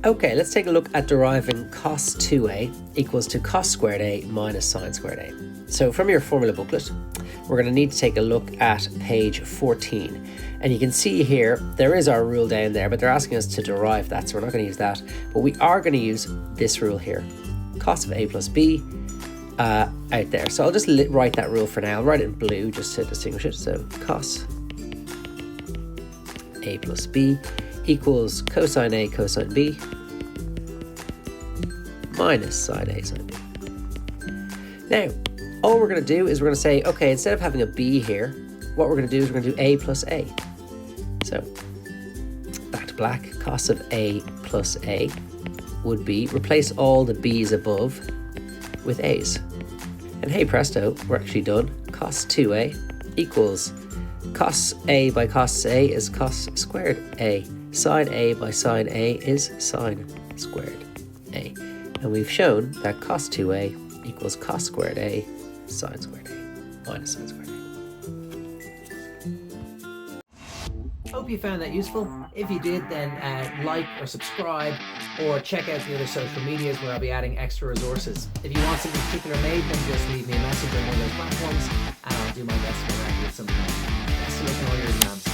Okay, let's take a look at deriving cos 2a equals to cos squared a minus sine squared a. So from your formula booklet, we're going to need to take a look at page 14. And you can see here, there is our rule down there, but they're asking us to derive that, so we're not going to use that. But we are going to use this rule here, cos of a plus b out there. So I'll just write that rule for now. I'll write it in blue just to distinguish it. So cos a plus b equals cosine a cosine b minus sine a sine b. Now, all we're going to do is we're going to say, okay, instead of having a b here, what we're going to do is we're going to do a plus a. So, back to black, cos of a plus a would be, replace all the b's above with a's. And hey presto, we're actually done. Cos 2a equals cos a by cos a is cos squared a. Sine a by sine a is sine squared a. And we've shown that cos 2a equals cos squared a sine squared a minus sine squared a. Hope you found that useful. If you did, then like or subscribe, or check out the other social medias where I'll be adding extra resources. If you want something particular made, then just leave me a message on one of those platforms and I'll do my best to interact with something. Best of luck in all your exams.